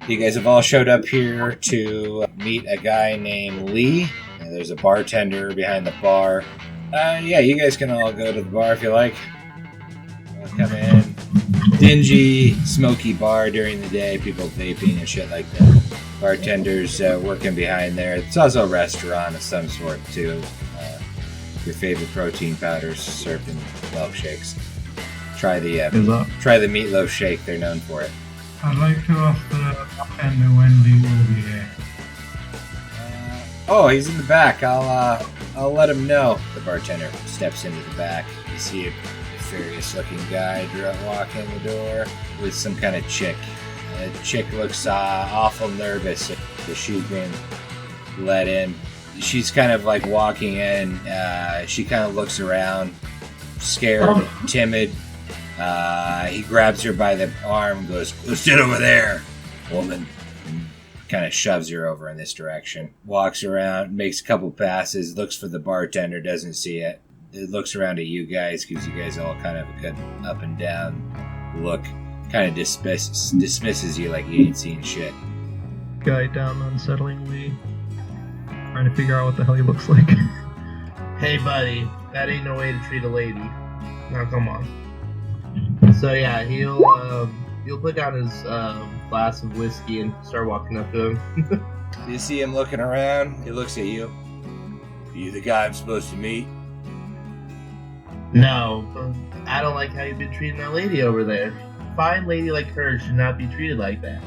You guys have all showed up here to meet a guy named Lee. And there's a bartender behind the bar. Yeah, you guys can all go to the bar if you like. Come in. Dingy, smoky bar during the day. People vaping and shit like that. Bartenders working behind there. It's also a restaurant of some sort, too. Your favorite protein powders served in milkshakes. Try the meatloaf shake. They're known for it. I'd like to ask the bartender when Lee will be here. He's in the back. I'll let him know. The bartender steps into the back. You see a nefarious-looking guy walk in the door with some kind of chick. The chick looks awful nervous that she's been let in. She's kind of like walking in. She kind of looks around, scared, timid. He grabs her by the arm, goes, "Go sit over there, woman." And kind of shoves her over in this direction. Walks around, makes a couple passes, looks for the bartender, doesn't see it. It looks around at you guys, because you guys all kind of a good up and down look. Kind of dismisses you like you ain't seen shit. Guy down unsettlingly, trying to figure out what the hell he looks like. Hey buddy, that ain't no way to treat a lady. Now come on. So yeah, he'll put down his glass of whiskey and start walking up to him. You see him looking around. He looks at you. Are you the guy I'm supposed to meet? No, I don't like how you've been treating that lady over there. A fine lady like her should not be treated like that.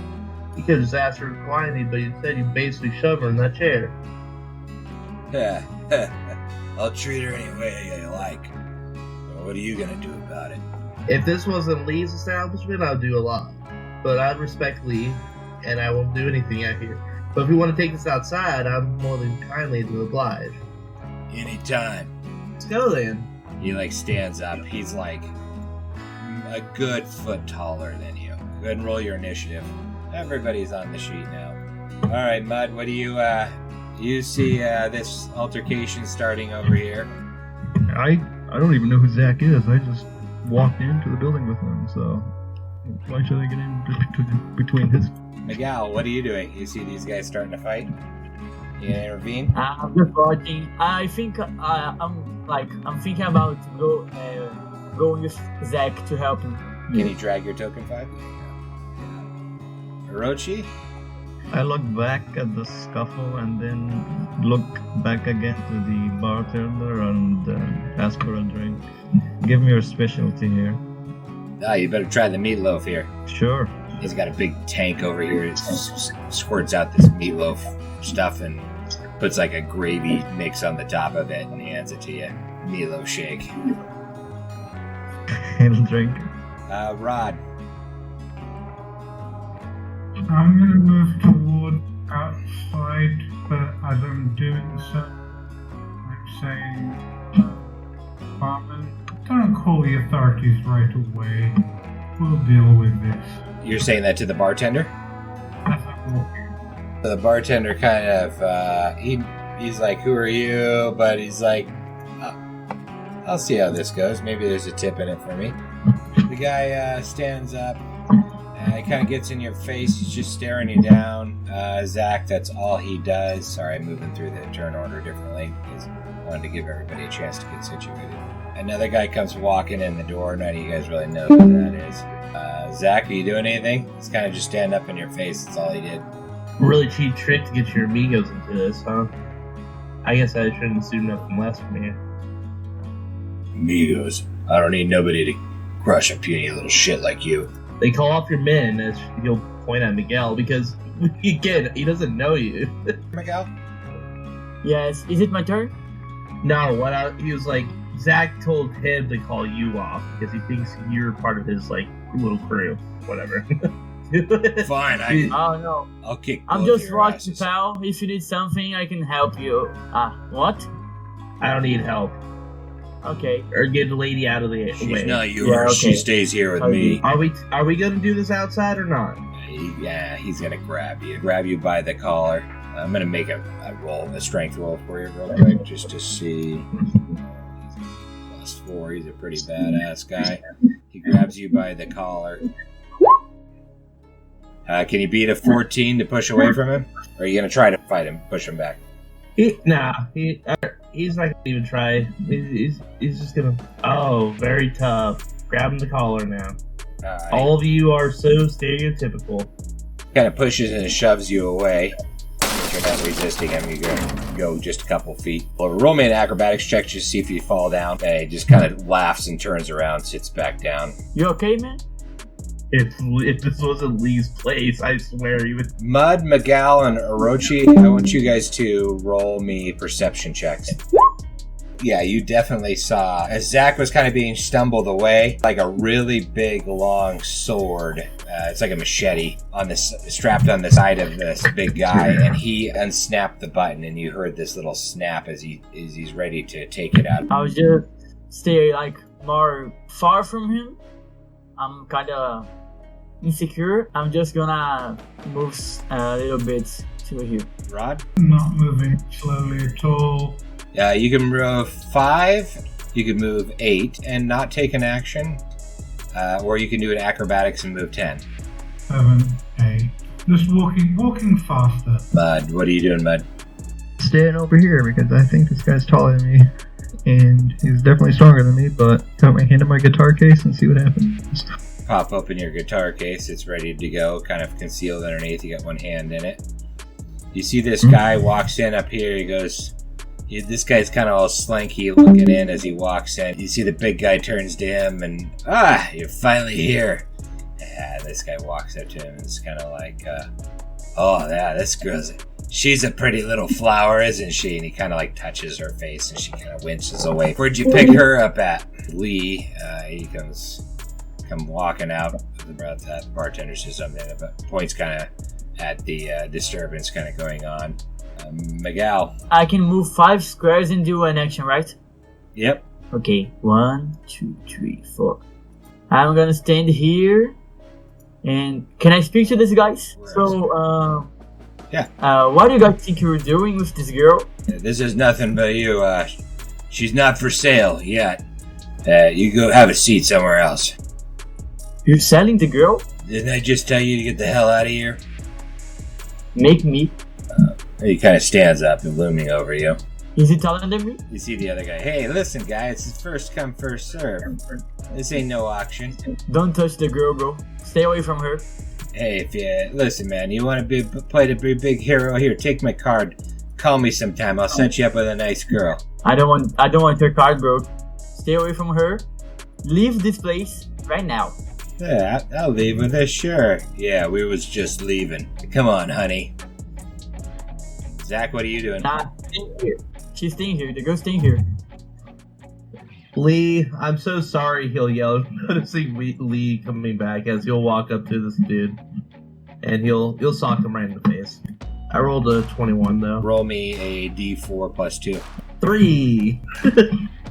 You could have just asked her quietly, but instead you basically shove her in that chair. Yeah, I'll treat her any way I like. What are you gonna do about it? If this wasn't Lee's establishment, I'd do a lot. But I respect Lee, and I won't do anything out here. But if you want to take this outside, I'm more than kindly to oblige. Anytime. Let's go then. He stands up. He's like a good foot taller than you. Go ahead and roll your initiative. Everybody's on the sheet now. Alright, Mud, what do you see this altercation starting over here? I don't even know who Zach is. I just walked into the building with him, so why should I get in between his... Miguel, what are you doing? You see these guys starting to fight? You gonna intervene? I'm just watching. I think I'm thinking about going with Zach to help him. Can you drag your token 5? Orochi? I look back at the scuffle and then look back again to the bartender and ask for a drink. Give me your specialty here. You better try the meatloaf here. Sure. He's got a big tank over here. It squirts out this meatloaf stuff and puts like a gravy mix on the top of it and he hands it to you. Meatloaf shake. I'll drink. Rod. I'm gonna move toward outside, but as I'm doing so, I'm saying, barman, don't call the authorities right away. We'll deal with this. You're saying that to the bartender? As I'm walking. The bartender kind of, he's like, who are you? But he's like, I'll see how this goes. Maybe there's a tip in it for me. The guy stands up, He kind of gets in your face. He's just staring you down. Zach, that's all he does. Sorry, I'm moving through the turn order differently because I wanted to give everybody a chance to get situated. Another guy comes walking in the door. None of you guys really know who that is. Zach, are you doing anything? He's kind of just standing up in your face. That's all he did. Really cheap trick to get your amigos into this, huh? I guess I shouldn't assume nothing less from you. Amigos. I don't need nobody to crush a puny little shit like you. They call off your men, as he'll point at Miguel, because, again, he doesn't know you. Miguel? Yes. Is it my turn? No, he was like, Zach told him to call you off because he thinks you're part of his, like, little crew. Whatever. Fine, Oh no. I'll kick I'm both just your watching, asses. pal. If you need something, I can help you. What? I don't need help. Okay. Or get the lady out of the way. She's not yours. Yeah, okay. She stays here with me. Are we gonna do this outside or not? Yeah, he's gonna grab you by the collar. I'm gonna make a strength roll for you real quick, just to see. +4. He's a pretty badass guy. He grabs you by the collar. Can you beat a 14 to push away from him? Or are you gonna try to fight him, push him back? He's not gonna even try. He's just gonna. Oh, very tough. Grab him the collar now. All of you are so stereotypical. Kind of pushes and shoves you away. If you're not resisting him, you're gonna go just a couple feet. Well, roll me an acrobatics check just to see if you fall down. And he just kind of laughs and turns around, sits back down. You okay, man? If this wasn't Lee's place, I swear he would. Mud, Miguel, and Orochi, I want you guys to roll me perception checks. Yeah, you definitely saw, as Zach was kind of being stumbled away, like a really big, long sword. It's like a machete strapped on the side of this big guy, and he unsnapped the button, and you heard this little snap as he's ready to take it out. I was just stay like more far from him. I'm kind of insecure. I'm just gonna move a little bit to here. Rod? Not moving slowly at all. You can move 5, you can move 8 and not take an action, or you can do an acrobatics and move 10. 7, 8. Just walking faster. Mud, what are you doing, Mud? Staying over here because I think this guy's taller than me. And he's definitely stronger than me, but put my hand in my guitar case and see what happens. Pop open your guitar case, it's ready to go, kind of concealed underneath, you got one hand in it. You see this guy walks in up here, he goes, this guy's kind of all slanky looking in as he walks in. You see the big guy turns to him and, you're finally here. This guy walks up to him and it's kind of like, oh yeah, this girl's, she's a pretty little flower, isn't she? And he kind of like touches her face and she kind of winces away. Where'd you pick her up at? Lee, he come walking out. That bartender says something, but points kind of at the disturbance kind of going on. Miguel. I can move 5 squares and do an action, right? Yep. Okay, 1, 2, 3, 4. I'm gonna stand here. And can I speak to these guys? So, yeah. What do you guys think you're doing with this girl? This is nothing but you. She's not for sale yet. You go have a seat somewhere else. You're selling the girl? Didn't I just tell you to get the hell out of here? Make me. He kind of stands up and looming over you. Is he taller than me? You see the other guy. Hey, listen, guy. It's first come, first serve. This ain't no auction. Don't touch the girl, bro. Stay away from her. Hey, if you listen, man, you want to play to be a big hero? Here, take my card. Call me sometime. I'll set you up with a nice girl. I don't want your card, bro. Stay away from her. Leave this place right now. Yeah, I'll leave with her, sure. Yeah, we was just leaving. Come on, honey. Zach, what are you doing? Nah, stay here. She's staying here. The girl's staying here. Lee, I'm so sorry, he'll yell, noticing Lee coming back as he'll walk up to this dude. And he'll sock him right in the face. I rolled a 21, though. Roll me a d4 plus 2. 3!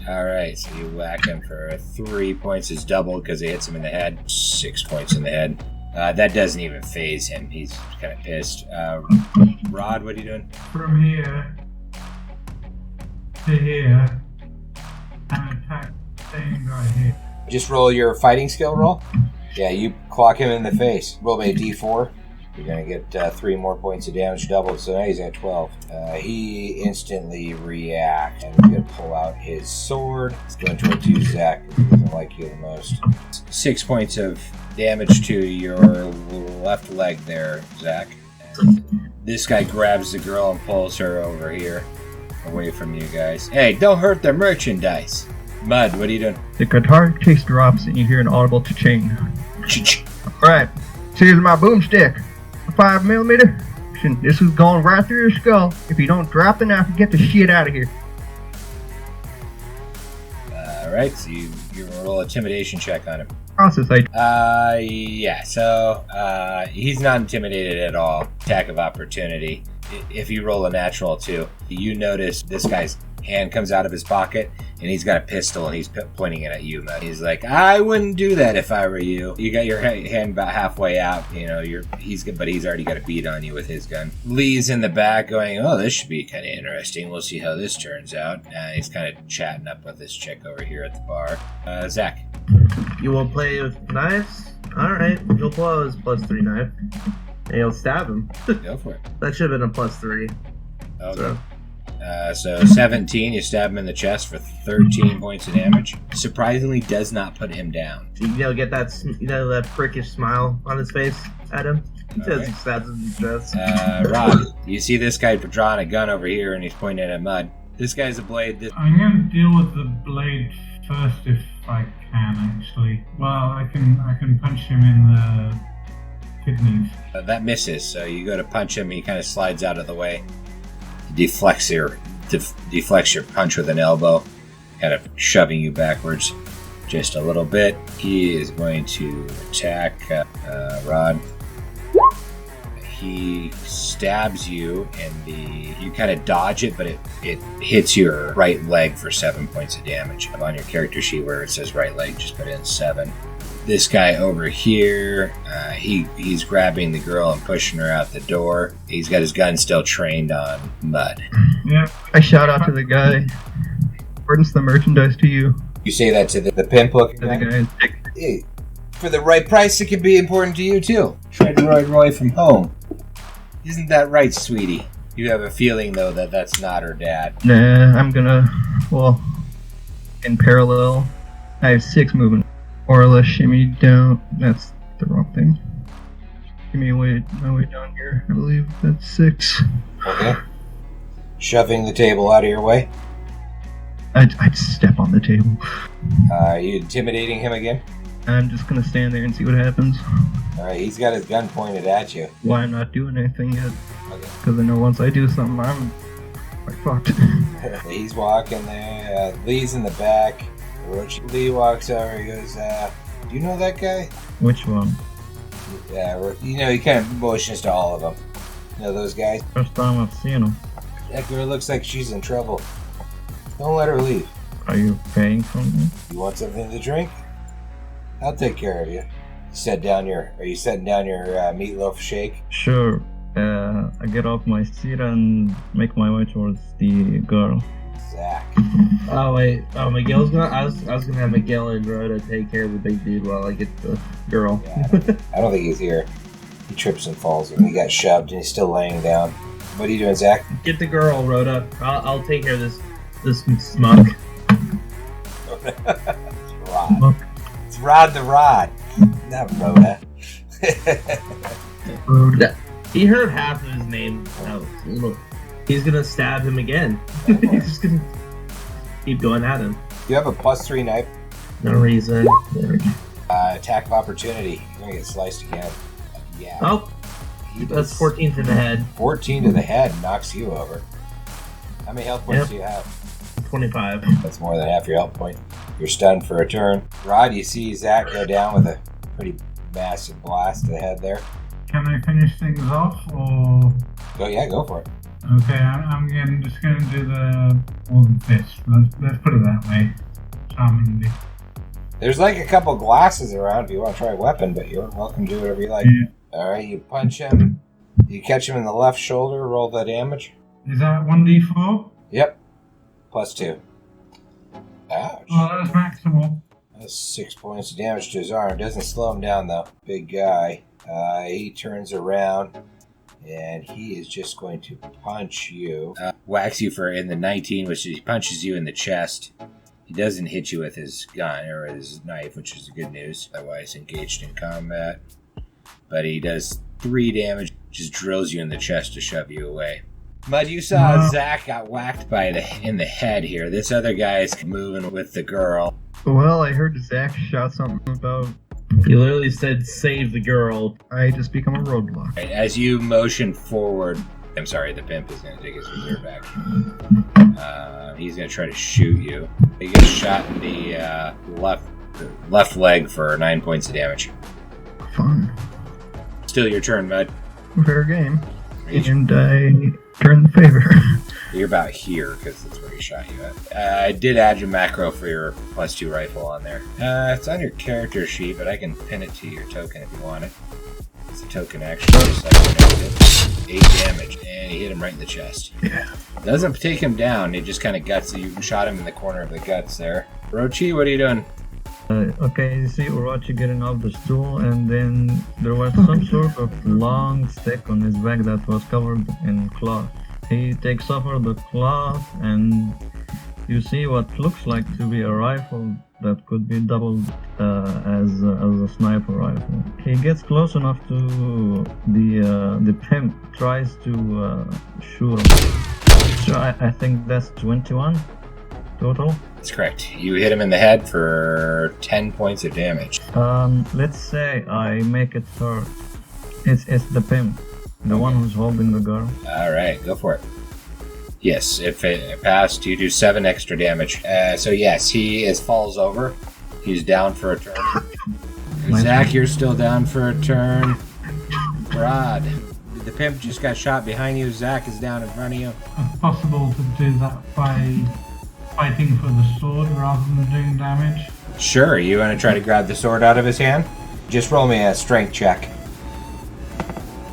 Alright, so you whack him for 3 points. Is doubled because it hits him in the head. 6 points in the head. That doesn't even faze him. He's kind of pissed. Rod, what are you doing? From here to here, and attack the same guy here. Just roll your fighting skill roll. Yeah, you clock him in the face. Roll me a d4. You're going to get 3 more points of damage doubled, so now he's at 12. He instantly reacts and he's going to pull out his sword. He's going towards you, Zach, because he doesn't like you the most. 6 points of damage to your left leg there, Zach. This guy grabs the girl and pulls her over here, away from you guys. Hey, don't hurt the merchandise. Mud, what are you doing? The guitar case drops and you hear an audible cha-ching. Alright, here's my boomstick. 5mm. This is going right through your skull. If you don't drop the knife, get the shit out of here. Alright, so you roll intimidation check on him. Process I Yeah, so he's not intimidated at all. Attack of opportunity. If you roll a natural 2, you notice this guy's hand comes out of his pocket and he's got a pistol and he's pointing it at you, man. He's like, I wouldn't do that if I were you. You got your hand about halfway out, you know, but he's already got a bead on you with his gun. Lee's in the back going, oh, this should be kind of interesting. We'll see how this turns out. He's kind of chatting up with this chick over here at the bar. Zach. You will play with knives? Alright, you'll pull out his +3 knife. And you'll stab him. Go for it. That should have been a +3. Okay. So 17, you stab him in the chest for 13 points of damage. Surprisingly, does not put him down. Get that, that prickish smile on his face at him. He Okay. stabs him in the chest. Rod, you see this guy drawing a gun over here and he's pointing at Mud. This guy's a blade. I'm going to deal with the blade first if I can, actually. Well, I can punch him in the kidneys. That misses, so you go to punch him, he kind of slides out of the way. He deflects your punch with an elbow, kind of shoving you backwards just a little bit. He is going to attack Rod. He stabs you, and you kind of dodge it, but it hits your right leg for 7 points of damage. On your character sheet where it says right leg, just put in 7. This guy over here, he's grabbing the girl and pushing her out the door. He's got his gun still trained on Mud. Yeah. I shout out to the guy. Burdens the merchandise to you. You say that to the pimp looking To the guy? guy. Hey, for the right price, it could be important to you too. Try to Roy from home. Isn't that right, sweetie? You have a feeling though that that's not her dad. Nah, I'm gonna, well, in parallel, I have 6 movement. More or less shimmy down. That's the wrong thing. Give me my way down here. I believe that's 6. Okay. Shoving the table out of your way. I'd step on the table. Are you intimidating him again? I'm just gonna stand there and see what happens. Alright, he's got his gun pointed at you. Why I'm not doing anything yet. Okay. Because I know once I do something, I'm like fucked. He's walking there. Lee's in the back. Lee walks over. He goes, do you know that guy? Which one? Yeah, he kind of motions to all of them. You know those guys? First time I've seen him. That girl looks like she's in trouble. Don't let her leave. Are you paying for me? You want something to drink? I'll take care of you. Are you setting down your meatloaf shake? Sure. I get off my seat and make my way towards the girl. Zach. Oh wait, Miguel's gonna. I was gonna have Miguel and Rhoda take care of the big dude while I get the girl. Yeah, I don't think he's here. He trips and falls and he got shoved and he's still laying down. What are you doing, Zach? Get the girl, Rhoda. I'll take care of this smug. It's Rod. It's Rod the Rod, not Rhoda. Road. He heard half of his name. Oh, he's gonna stab him again. He's just gonna keep going at him. You have a +3 knife. No reason. Attack of opportunity. You're gonna get sliced again. Yeah. Oh, He that's does. 14 to the head. 14 to the head knocks you over. How many health points Yep. do you have? 25. That's more than half your health point. You're stunned for a turn. Rod, you see Zach go down with a pretty massive blast to the head there. Can I finish things off, or... Go for it. Okay, I'm just going to do this. Let's put it that way. Charmingly. There's like a couple glasses around if you want to try a weapon, but you're welcome to do whatever you like. Yeah. Alright, you punch him. You catch him in the left shoulder, roll the damage. Is that 1d4? Yep. +2. Ouch. Well, that's maximal. That's 6 points of damage to his arm. Doesn't slow him down, though. Big guy. He turns around, and he is just going to punch you. Whacks you for in the 19, which he punches you in the chest. He doesn't hit you with his gun or his knife, which is good news. Otherwise engaged in combat. But he does 3 damage, just drills you in the chest to shove you away. Mud, you saw Zach got whacked in the head here. This other guy is moving with the girl. Well, I heard Zach shout something about He literally said, "Save the girl." I just become a roadblock. Right, as you motion forward, I'm sorry, the pimp is going to take his reserve back. He's going to try to shoot you. He gets shot in the left leg for 9 points of damage. Fun. Still your turn, Mud. Fair game. And I turn the favor. You're about here, because that's where he shot you at. I did add your macro for your +2 rifle on there. It's on your character sheet, but I can pin it to your token if you want it. It's a token action, just like you know, 8 damage, and he hit him right in the chest. Yeah. Doesn't take him down, it just kind of guts. You shot him in the corner of the guts there. Rochi, what are you doing? Okay, you see Orochi getting off the stool, and then there was some sort of long stick on his back that was covered in cloth. He takes off the cloth, and you see what looks like to be a rifle that could be doubled as a sniper rifle. He gets close enough to the pimp, tries to shoot him. So I think that's 21 total. That's correct. You hit him in the head for 10 points of damage. Let's say I make it hurt. It's the pimp, the one who's holding the girl. Alright, go for it. Yes, if it passed, you do 7 extra damage. So yes, he falls over. He's down for a turn. Zach, you're still down for a turn. Rod, the pimp just got shot behind you. Zach is down in front of you. It's possible to do that by fighting for the sword rather than doing damage. Sure, you want to try to grab the sword out of his hand? Just roll me a strength check.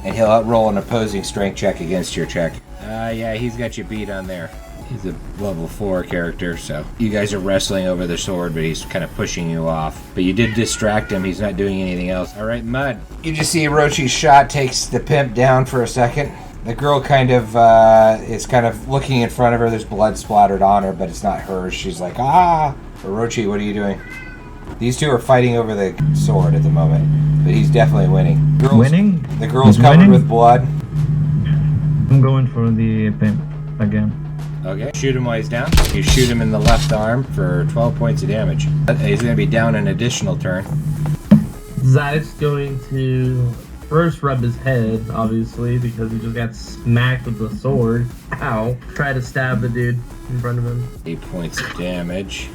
And he'll roll an opposing strength check against your check. Yeah, he's got you beat on there. He's a level 4 character, so you guys are wrestling over the sword, but he's kind of pushing you off. But you did distract him. He's not doing anything else. All right, Mud. You just see Orochi's shot takes the pimp down for a second. The girl kind of is kind of looking in front of her. There's blood splattered on her, but it's not hers. She's like, ah! Orochi, what are you doing? These two are fighting over the sword at the moment, but he's definitely winning. Winning? The girl's covered with blood. I'm going for the pimp again. Okay, shoot him while he's down. You shoot him in the left arm for 12 points of damage. He's going to be down an additional turn. Zach's going to first rub his head, obviously, because he just got smacked with the sword. Ow. Try to stab the dude in front of him. 8 points of damage.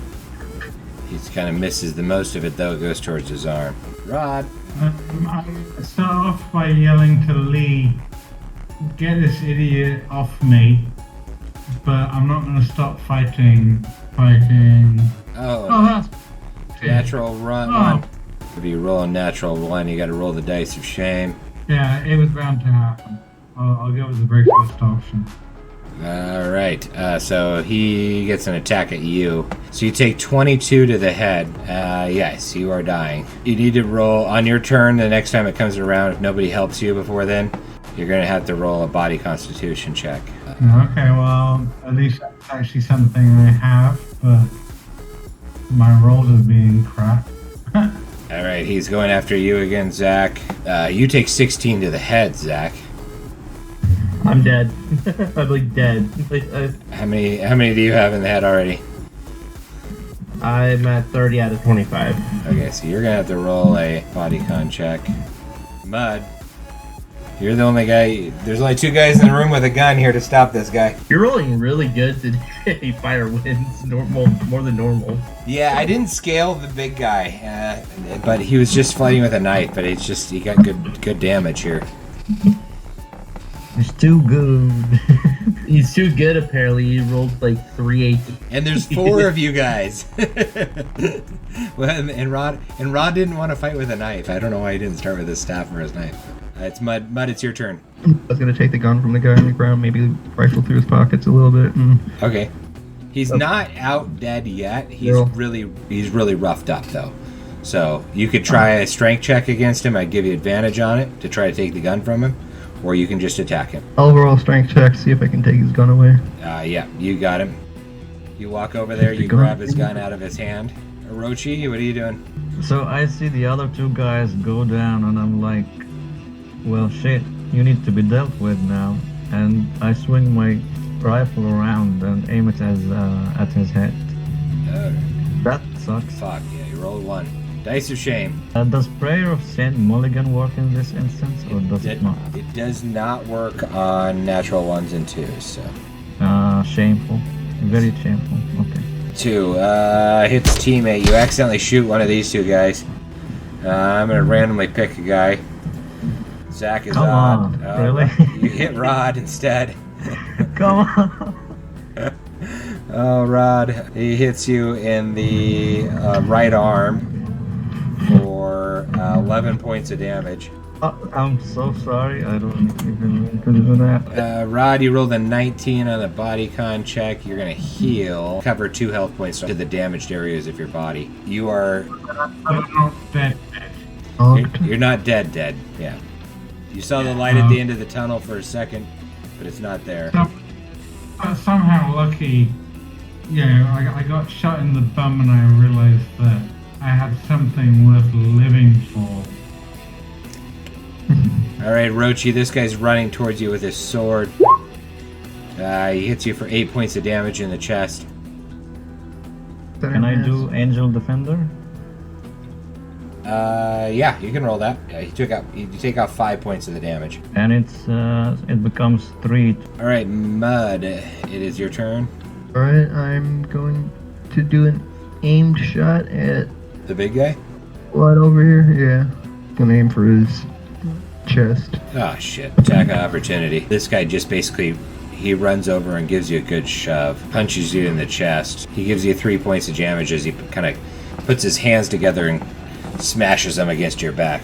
He kind of misses the most of it, though. It goes towards his arm. Rod. I start off by yelling to Lee, "Get this idiot off me!" But I'm not going to stop fighting. Oh, that's natural run. Oh. If you roll a natural one, you got to roll the dice of shame. Yeah, it was bound to happen. I'll go with the very first option. Alright, so he gets an attack at you. So you take 22 to the head. Yes, you are dying. You need to roll on your turn the next time it comes around. If nobody helps you before then, you're going to have to roll a body constitution check. Okay, well, at least that's actually something I have, but my rolls are being crap. Alright, he's going after you again, Zach. You take 16 to the head, Zach. I'm dead. I'm like dead. How many do you have in the head already? I'm at 30 out of 25. Okay, so you're gonna have to roll a body con check. Mud, you're the only guy. There's only 2 guys in the room with a gun here to stop this guy. You're rolling really good today, Firewinds. More than normal. Yeah, I didn't scale the big guy, but he was just fighting with a knife. But he got good damage here. It's too good. He's too good, apparently. He rolled like 380. And there's 4 of you guys. Well, and Rod didn't want to fight with a knife. I don't know why he didn't start with his staff or his knife. It's Mud. Mud, it's your turn. I was gonna take the gun from the guy on the ground, maybe rifle through his pockets a little bit. Okay. He's not out dead yet. He's No. really roughed up though. So you could try a strength check against him. I'd give you advantage on it to try to take the gun from him, or you can just attack him. I'll roll a strength check, see if I can take his gun away. Yeah, you got him. You walk over there, you grab his gun out of his hand. Orochi, what are you doing? So I see the other two guys go down, and I'm like, well, shit, you need to be dealt with now. And I swing my rifle around and aim it at his head. That sucks. Fuck, yeah, you rolled 1. Dice of shame. Does Prayer of Saint Mulligan work in this instance, or does it not? It does not work on natural 1s and 2s, so. Shameful. Very shameful. Okay. 2, hits teammate. You accidentally shoot one of these two guys. I'm gonna randomly pick a guy. Zach is Come on, really? You hit Rod instead. Come on. Oh, Rod. He hits you in the right arm for 11 points of damage. I'm so sorry. I don't even mean to do that. Rod, you rolled a 19 on the body con check. You're going to heal. Cover 2 health points to the damaged areas of your body. You are... I'm not dead. You're not dead. Yeah. You saw the light at the end of the tunnel for a second, but it's not there. Somehow lucky, I got shot in the bum and I realized that I had something worth living for. Alright, Rochi, this guy's running towards you with his sword. He hits you for 8 points of damage in the chest. Can I do Angel Defender? Yeah, you can roll that. Yeah, you take out 5 points of the damage. And it becomes 3. Alright, Mud, it is your turn. Alright, I'm going to do an aimed shot at The big guy? what over here? Yeah. Gonna aim for his chest. Oh shit, attack of opportunity. This guy just basically, he runs over and gives you a good shove. Punches you in the chest. He gives you 3 points of damage as he kind of puts his hands together and smashes them against your back.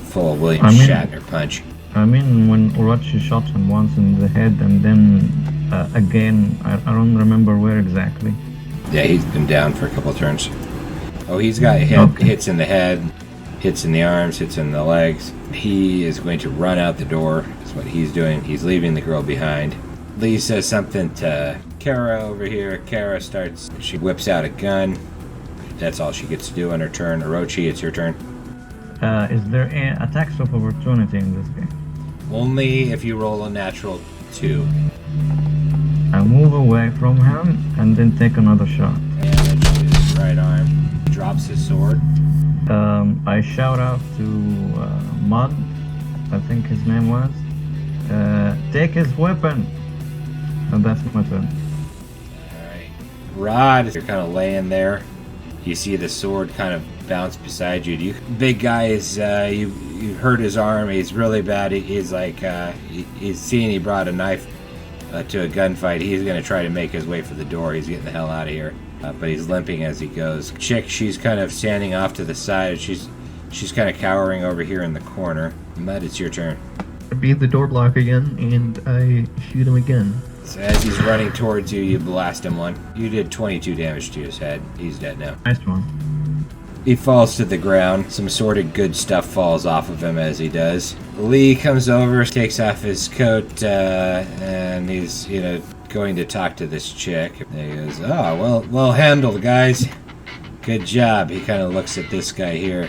Full of William Shatner punch. I mean, when Orochi shot him once in the head and then again, I don't remember where exactly. Yeah, he's been down for a couple of turns. Oh, he's got hits in the head, hits in the arms, hits in the legs. He is going to run out the door. That's what he's doing. He's leaving the girl behind. Lee says something to Kara over here. Kara starts, she whips out a gun. That's all she gets to do on her turn. Orochi, it's your turn. Is there an attacks of opportunity in this game? Only if you roll a natural 2. I move away from him and then take another shot. Damage to his right arm. He drops his sword. I shout out to Mud, I think his name was, take his weapon. And that's my turn. Alright. Rod, you're kind of laying there. You see the sword kind of bounce beside you. Big guy is, you hurt his arm. He's really bad. He's like, he's seeing he brought a knife to a gunfight. He's going to try to make his way for the door. He's getting the hell out of here. But he's limping as he goes. Chick, she's kind of standing off to the side. She's kind of cowering over here in the corner. Mud, it's your turn. I beat the door block again, and I shoot him again. So as he's running towards you, you blast him one. You did 22 damage to his head. He's dead now. Nice one. He falls to the ground. Some assorted good stuff falls off of him as he does. Lee comes over, takes off his coat, and he's, going to talk to this chick. And he goes, oh, well handled, guys. Good job. He kind of looks at this guy here,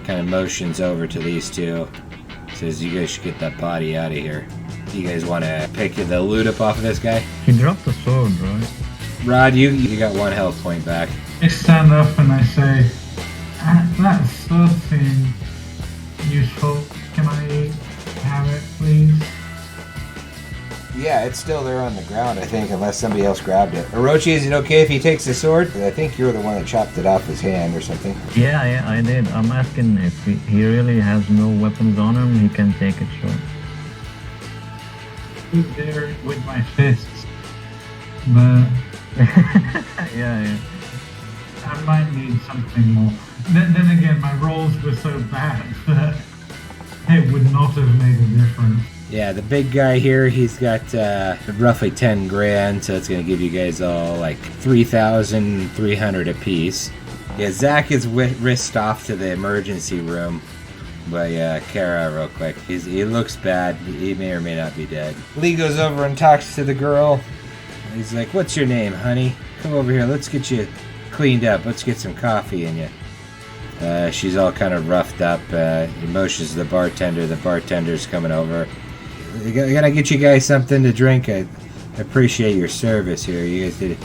kind of motions over to these two. Says, you guys should get that body out of here. You guys want to pick the loot up off of this guy? He dropped the sword, right? Rod, you got 1 health point back. I stand up and I say, that sword seems useful. Can I have it, please? Yeah, it's still there on the ground, I think, unless somebody else grabbed it. Orochi, is it okay if he takes the sword? I think you're the one that chopped it off his hand or something. Yeah, I did. I'm asking if he really has no weapons on him, he can take it, sure. Shoot there with my fists. But yeah. I might need something more. Then again, my rolls were so bad that it would not have made a difference. Yeah, the big guy here, he's got roughly 10 grand, so it's going to give you guys all like 3,300 apiece. Yeah, Zach is whisked off to the emergency room by Kara real quick. He looks bad. He may or may not be dead. Lee goes over and talks to the girl. He's like, "What's your name, honey? Come over here. Let's get you cleaned up. Let's get some coffee in you." She's all kind of roughed up. He motions to the bartender. The bartender's coming over. I gotta get you guys something to drink. I appreciate your service here. You guys did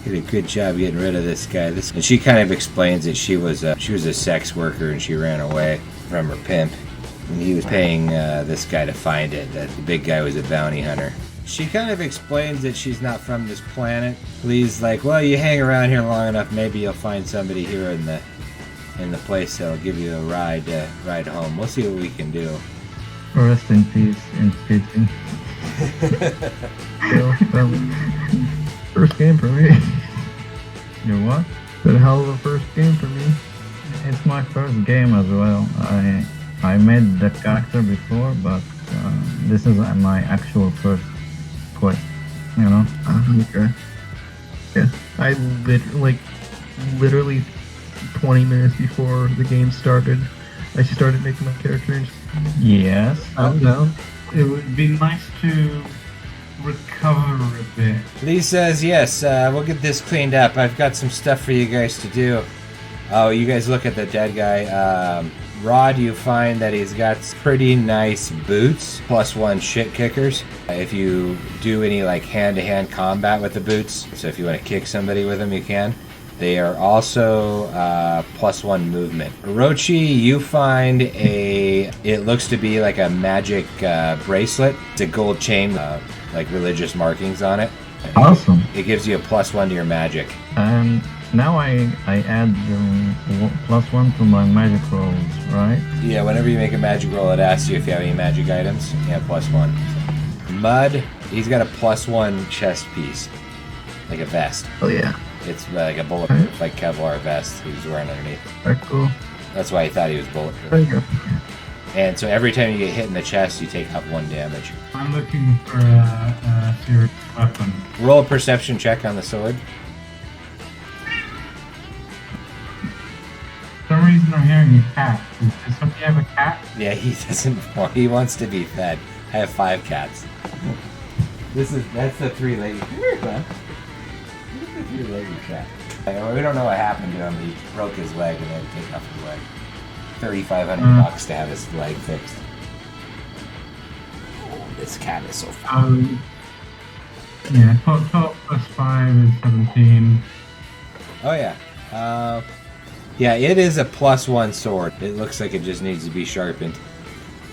a good job getting rid of this guy. And she kind of explains that she was a sex worker and she ran away from her pimp. And he was paying this guy to find it. That the big guy was a bounty hunter. She kind of explains that she's not from this planet. Lee's like, "Well, you hang around here long enough, maybe you'll find somebody here in the place that'll give you a ride home. We'll see what we can do." Rest in peace, NPC. First game for me. You what? Been a hell of a first game for me. It's my first game as well. I made the character before, but this is my actual first quest. You know? Okay. Yeah, I literally 20 minutes before the game started, I started making my characters. Yes. No. It would be nice to recover a bit. Lee says, "Yes, we'll get this cleaned up. I've got some stuff for you guys to do." Oh, you guys look at the dead guy. Rod, you find that he's got pretty nice boots, +1 shit kickers. If you do any like hand-to-hand combat with the boots, so if you want to kick somebody with them, you can. They are also +1 movement. Orochi, you find it looks to be like a magic bracelet. It's a gold chain, like religious markings on it. Awesome. It gives you a +1 to your magic. And now I add +1 to my magic rolls, right? Yeah, whenever you make a magic roll, it asks you if you have any magic items. Yeah, +1. Mud, he's got a +1 chest piece, like a vest. Oh yeah. It's like a bulletproof, like Kevlar vest he was wearing underneath. Alright, cool. That's why he thought he was There bulletproof. you go. And so every time you get hit in the chest, you take up 1 damage. I'm looking for a serious weapon. Roll a perception check on the sword. For some reason I'm hearing a cat. Does somebody have a cat? Yeah, he doesn't want. He wants to be fed. I have 5 cats. That's the 3-legged. Come here, man. Look at the 3-legged cat. We don't know what happened to him. He broke his leg and had to take off his leg. $3,500 to have his leg fixed. Oh, this cat is so fun. Yeah, top +5 is 17. Oh yeah. Yeah, it is a +1 sword. It looks like it just needs to be sharpened.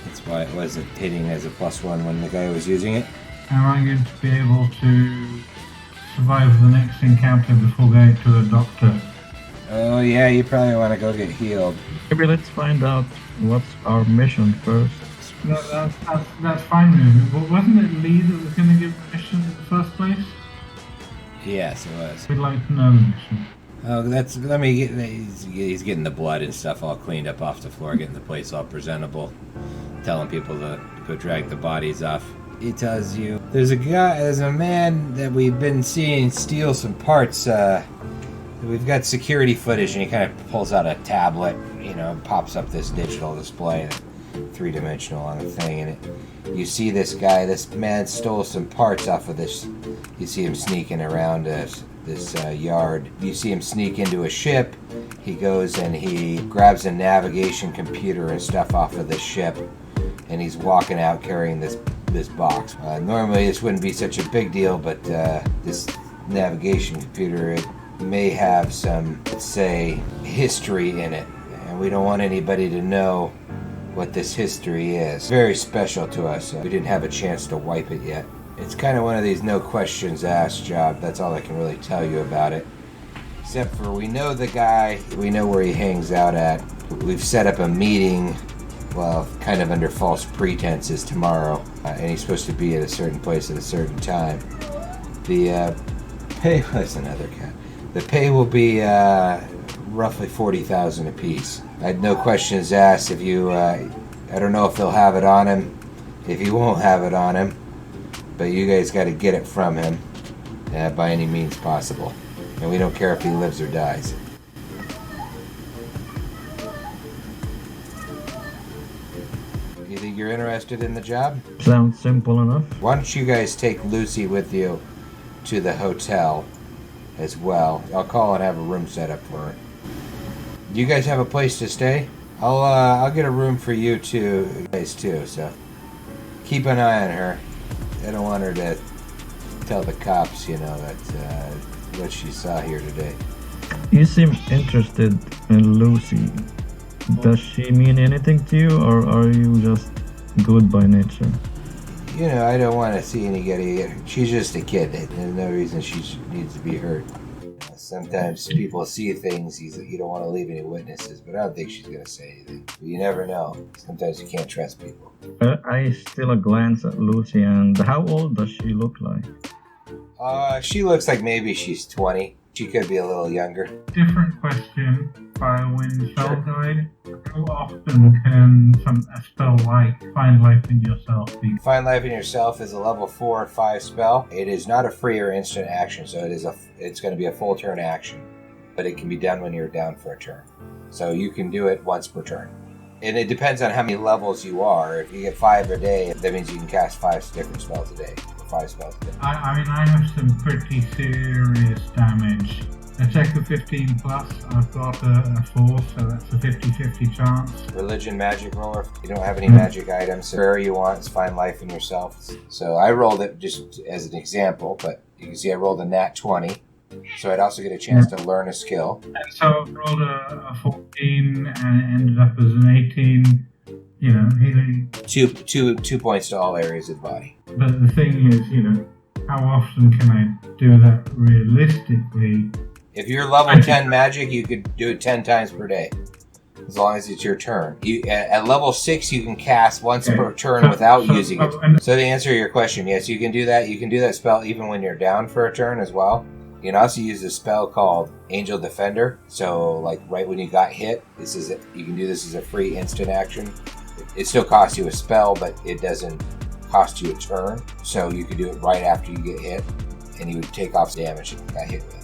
That's why it wasn't hitting as a +1 when the guy was using it. Am I going to be able to survive the next encounter before going to the doctor? Oh yeah, you probably want to go get healed. Maybe let's find out what's our mission first. That's fine with me. But wasn't it Lee that was going to give the mission in the first place? Yes, it was. We'd like to know the mission. Oh, let me get. He's getting the blood and stuff all cleaned up off the floor, getting the place all presentable, telling people to go drag the bodies off. He tells you there's a man that we've been seeing steal some parts. We've got security footage, and he kind of pulls out a tablet, pops up this digital display, 3-dimensional on the thing, and you see this man stole some parts off of this. You see him sneaking around this yard. You see him sneak into a ship. He goes and he grabs a navigation computer and stuff off of the ship, and he's walking out carrying this box. Normally this wouldn't be such a big deal, but this navigation computer, it may have some, let's say, history in it, and we don't want anybody to know what this history is. Very special to us. We didn't have a chance to wipe it yet. It's kind of one of these no questions asked job. That's all I can really tell you about it. Except for we know the guy, we know where he hangs out at. We've set up a meeting, well, kind of under false pretenses tomorrow, and he's supposed to be at a certain place at a certain time. The pay was another cat. The pay will be roughly $40,000 apiece. I had no questions asked. If you, I don't know if they'll have it on him. if he won't have it on him, but you guys got to get it from him by any means possible. And we don't care if he lives or dies. You think you're interested in the job? Sounds simple enough. Why don't you guys take Lucy with you to the hotel as well? I'll call and have a room set up for her. Do you guys have a place to stay? I'll get a room for you guys too, so keep an eye on her. I don't want her to tell the cops, that what she saw here today. You seem interested in Lucy. Does she mean anything to you, or are you just good by nature? I don't want to see anybody. She's just a kid. There's no reason she needs to be hurt. Sometimes people see things you don't want to leave any witnesses, but I don't think she's going to say anything. But you never know. Sometimes you can't trust people. I steal a glance at Lucy, and how old does she look like? She looks like maybe she's 20. She could be a little younger. Different question. Firewinds spell guide. How often can a spell like Find Life in Yourself be? Find Life in Yourself is a level 4 or 5 spell. It is not a free or instant action, so it's going to be a full turn action. But it can be done when you're down for a turn. So you can do it once per turn. And it depends on how many levels you are. If you get 5 a day, that means you can cast 5 different spells a day. Or 5 spells a day. I have some pretty serious damage. A check of 15 plus, I've got a 4, so that's a 50-50 chance. Religion magic roller. You don't have any magic items. Whatever you want is Find Life in Yourself. So I rolled it just as an example, but you can see I rolled a nat 20. So I'd also get a chance to learn a skill. And so I rolled a 14 and it ended up as an 18. Healing. Two points to all areas of the body. But the thing is, how often can I do that realistically? If you're level 10 magic, you could do it 10 times per day, as long as it's your turn. At level 6, you can cast once per turn without using it. So to answer your question, yes, you can do that. You can do that spell even when you're down for a turn as well. You can also use a spell called Angel Defender. So, like right when you got hit, you can do this as a free instant action. It still costs you a spell, but it doesn't cost you a turn. So you could do it right after you get hit, and you would take off the damage that you got hit with.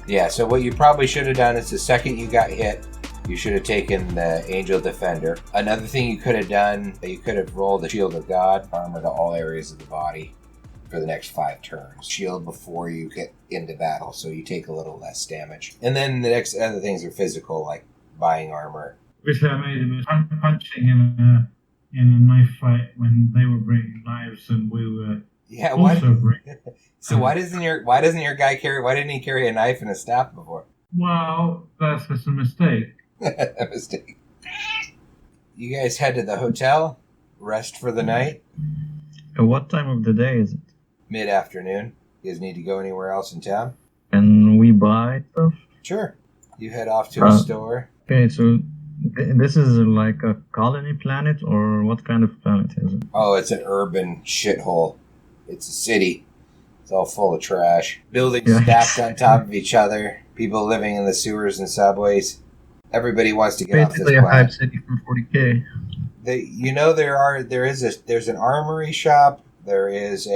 Yeah, so what you probably should have done is the second you got hit, you should have taken the Angel Defender. Another thing you could have done, you could have rolled the Shield of God, armor to all areas of the body for the next 5 turns. Shield before you get into battle, so you take a little less damage. And then the next other things are physical, like buying armor. Which I made him punching in a knife fight when they were bringing knives and we were also bringing. So why didn't he carry a knife and a staff before? Well, that's just a mistake. A mistake. You guys head to the hotel, rest for the night. What time of the day is it? Mid-afternoon. You guys need to go anywhere else in town? Can we buy stuff? Sure. You head off to a store. Okay, so this is like a colony planet, or what kind of planet is it? Oh, it's an urban shithole. It's a city. It's all full of trash. Buildings stacked on top of each other. People living in the sewers and subways. Everybody wants to get off this planet. Basically a hype city for 40K. There's an armory shop. There's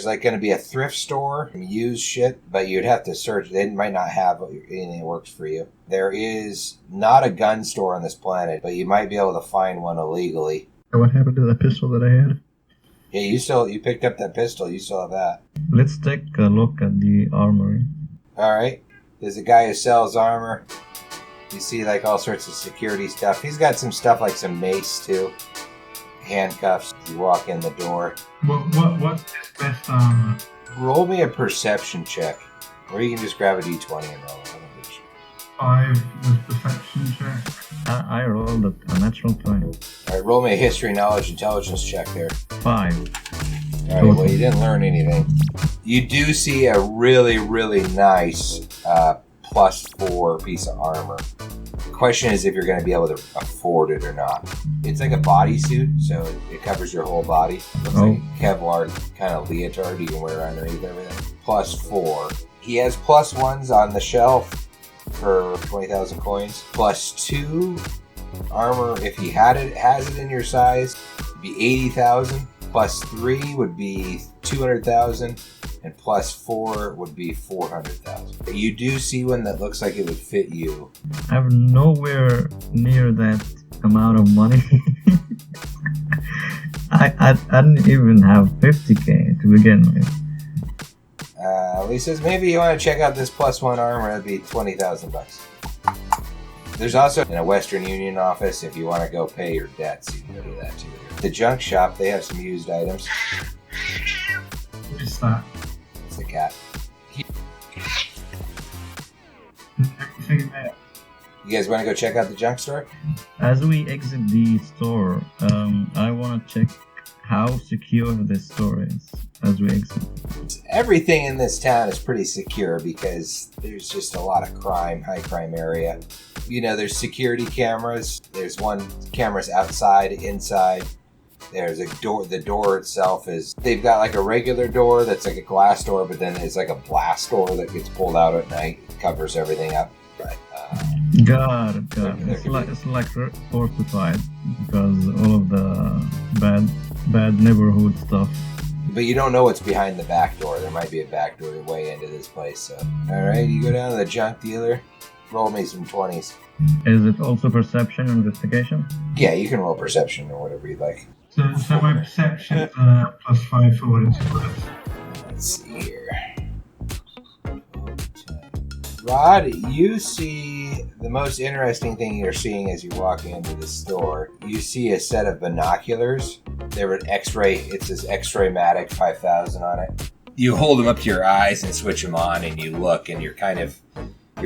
like going to be a thrift store, used shit, but you'd have to search. They might not have anything that works for you. There is not a gun store on this planet, but you might be able to find one illegally. What happened to the pistol that I had? Yeah, you picked up that pistol. You still have that. Let's take a look at the armory. All right. There's a guy who sells armor. You see like all sorts of security stuff. He's got some stuff like some mace too. Handcuffs. You walk in the door. What's his best armor? Roll me a perception check. Or you can just grab a d20 and roll it. 5 was perception check. I rolled a natural 20. Alright, roll me a history, knowledge, intelligence check there. 5. Alright, well you didn't learn anything. You do see a really, really nice +4 piece of armor. The question is if you're going to be able to afford it or not. It's like a bodysuit, so it covers your whole body. Looks like a Kevlar kind of leotard you can wear underneath everything. +4. He has +1s on the shelf for 20,000 coins. +2 armor if he has it in your size, it'd be 80,000. Plus 3 would be 200,000, and plus 4 would be 400,000. You do see one that looks like it would fit you. I'm nowhere near that amount of money. I didn't even have 50k to begin with. He says maybe you want to check out this plus 1 armor. That'd be 20,000 bucks. There's also in a Western Union office if you want to go pay your debts. You can go do that too. The junk shop, they have some used items. What is that? It's the cat. Everything there. You guys want to go check out the junk store? As we exit the store, I want to check how secure this store is as we exit. Everything in this town is pretty secure because there's just a lot of crime, high crime area. You know, there's security cameras. There's one cameras outside, inside. There's a door. The door itself is, they've got like a regular door that's like a glass door, but then it's like a blast door that gets pulled out at night. It covers everything up. But, Got it. It's like fortified because all of the bad neighborhood stuff. But you don't know what's behind the back door. There might be a back door way into this place. So, all right, you go down to the junk dealer. Roll me some 20s. Is it also perception investigation? Yeah, you can roll perception or whatever you'd like. So my perception is plus 5 for what it's worth. Let's see here. Rod, you see the most interesting thing you're seeing as you're walking into the store. You see a set of binoculars. They're an X-ray. It says X-ray-matic 5000 on it. You hold them up to your eyes and switch them on, and you look, and you're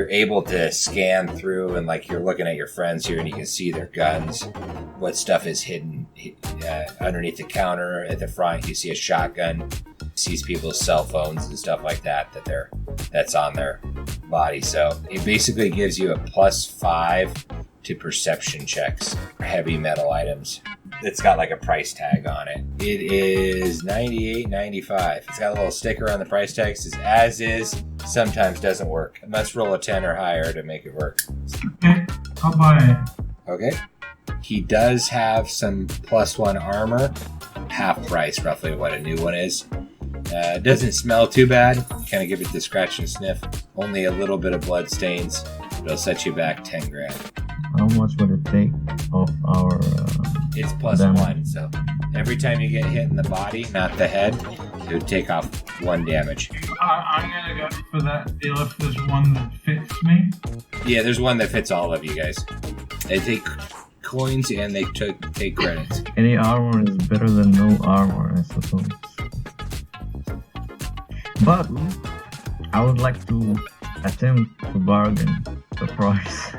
able to scan through, and like you're looking at your friends here, and you can see their guns. What stuff is hidden underneath the counter at the front? You see a shotgun. You see people's cell phones and stuff like that's on their body. So it basically gives you a plus 5 to perception checks for heavy metal items. It's got like a price tag on it. It is $98.95. It's got a little sticker on the price tag. It says as is. Sometimes doesn't work. It must roll a 10 or higher to make it work. Okay, I'll buy it. Okay. He does have some plus 1 armor. Half price, roughly what a new one is. It doesn't smell too bad. Kind of give it the scratch and sniff. Only a little bit of blood stains. It'll set you back 10 grand. How much would it take off our... It's plus damage? 1, so every time you get hit in the body, not the head, it would take off 1 damage. I'm gonna go for that deal if there's one that fits me. Yeah, there's one that fits all of you guys. They take coins and they take credits. Any armor is better than no armor, I suppose. But I would like to attempt to bargain the price.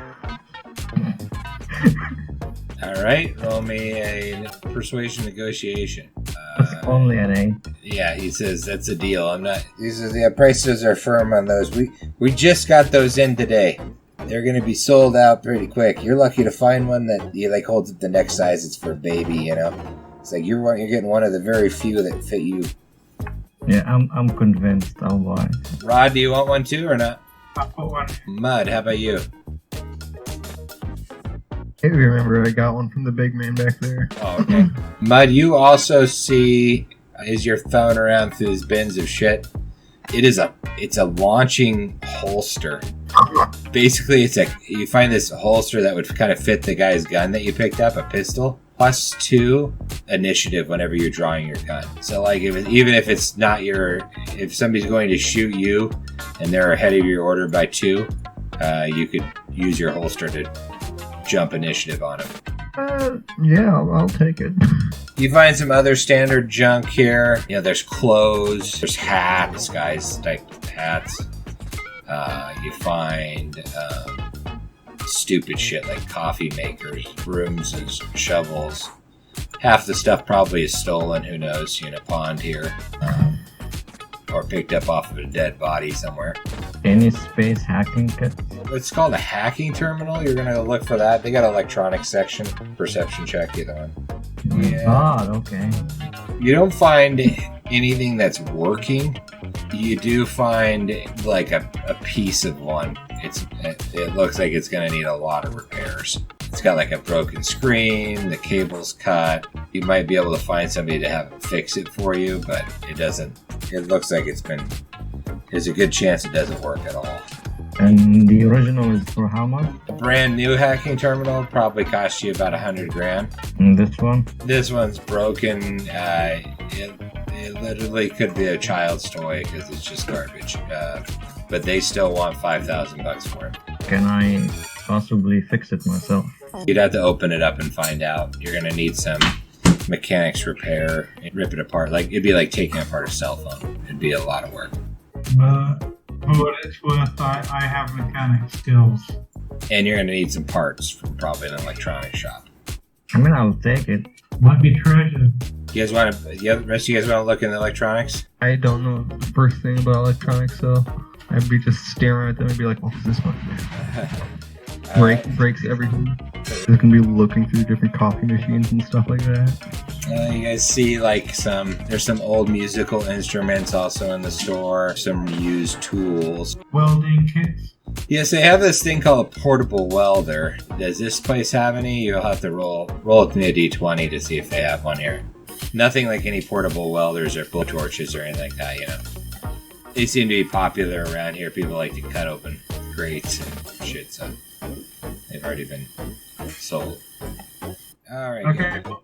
Alright, roll me a persuasion negotiation. Only an A. Yeah, he says that's a deal. These are the prices are firm on those. We just got those in today. They're gonna be sold out pretty quick. You're lucky to find one that like holds up the next size. It's for a baby, you know. It's like you're getting one of the very few that fit you. Yeah, I'm convinced I'll buy. Rod, do you want one too or not? I'll put one. Mud, how about you? I remember I got one from the big man back there. Oh, okay. Mud, you also see as you're throwing around through these bins of shit. It's a launching holster. Basically, you find this holster that would kind of fit the guy's gun that you picked up, a pistol. Plus 2 initiative whenever you're drawing your gun. So like even if it's not if somebody's going to shoot you and they're ahead of your order by 2, you could use your holster to jump initiative on them. Yeah, I'll take it. You find some other standard junk here. You know, there's clothes, there's hats, guys type hats. You find stupid shit like coffee makers, brooms and shovels. Half the stuff probably is stolen, who knows, in a pond here. Or picked up off of a dead body somewhere. Any space hacking kit? It's called a hacking terminal. You're going to look for that. They got an electronics section. Perception check, either one. Yeah. God, okay. You don't find anything that's working. You do find like a piece of one. It looks like it's going to need a lot of repairs. It's got like a broken screen, the cable's cut. You might be able to find somebody to have fix it for you, but it doesn't. It looks like there's a good chance it doesn't work at all. And the original is for how much? A brand new hacking terminal probably cost you about $100,000. And this one? This one's broken. It literally could be a child's toy because it's just garbage. But they still want $5,000 for it. Can I possibly fix it myself? You'd have to open it up and find out. You're gonna need some mechanics repair and rip it apart. Like it'd be like taking apart a cell phone. It'd be a lot of work. But for what it's worth, I have mechanic skills. And you're gonna need some parts from probably an electronics shop. I mean, I'll take it. Might be treasure. You guys want to? The rest of you guys want to look in the electronics? I don't know the first thing about electronics, so I'd be just staring at them and be like, "What is this one?" Breaks everything. They can be looking through different coffee machines and stuff like that. You guys see like there's some old musical instruments also in the store, some used tools. Welding kits. Yes, they have this thing called a portable welder. Does this place have any? You'll have to roll with me a d20 to see if they have one here. Nothing like any portable welders or blowtorches or anything like that, you know. They seem to be popular around here. People like to cut open grates and shit, so they've already been sold. Alright. Okay, what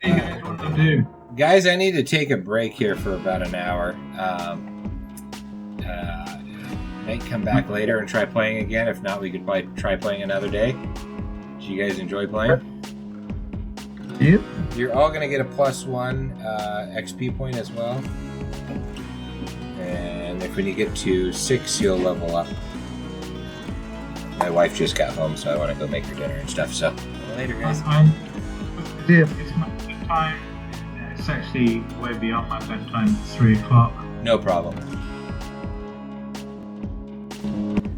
do you guys want to do? Guys, I need to take a break here for about an hour. Might come back later and try playing again. If not, we could probably try playing another day. Did you guys enjoy playing? Yep. You're all going to get a +1 XP point as well. And when you get to 6, you'll level up. My wife just got home, so I want to go make her dinner and stuff. So, later, guys. It's my bedtime. It's actually way beyond my bedtime. It's 3 o'clock. No problem.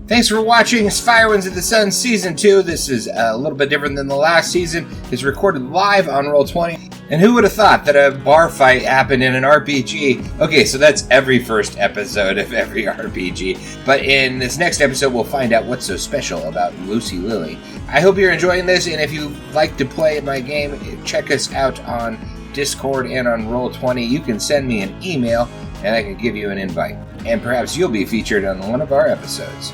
Thanks for watching Firewinds of the Sun Season 2. This is a little bit different than the last season. It's recorded live on Roll20. And who would have thought that a bar fight happened in an RPG? Okay, so that's every first episode of every RPG. But in this next episode, we'll find out what's so special about Lucy Lily. I hope you're enjoying this, and if you like to play my game, check us out on Discord and on Roll20. You can send me an email, and I can give you an invite. And perhaps you'll be featured on one of our episodes.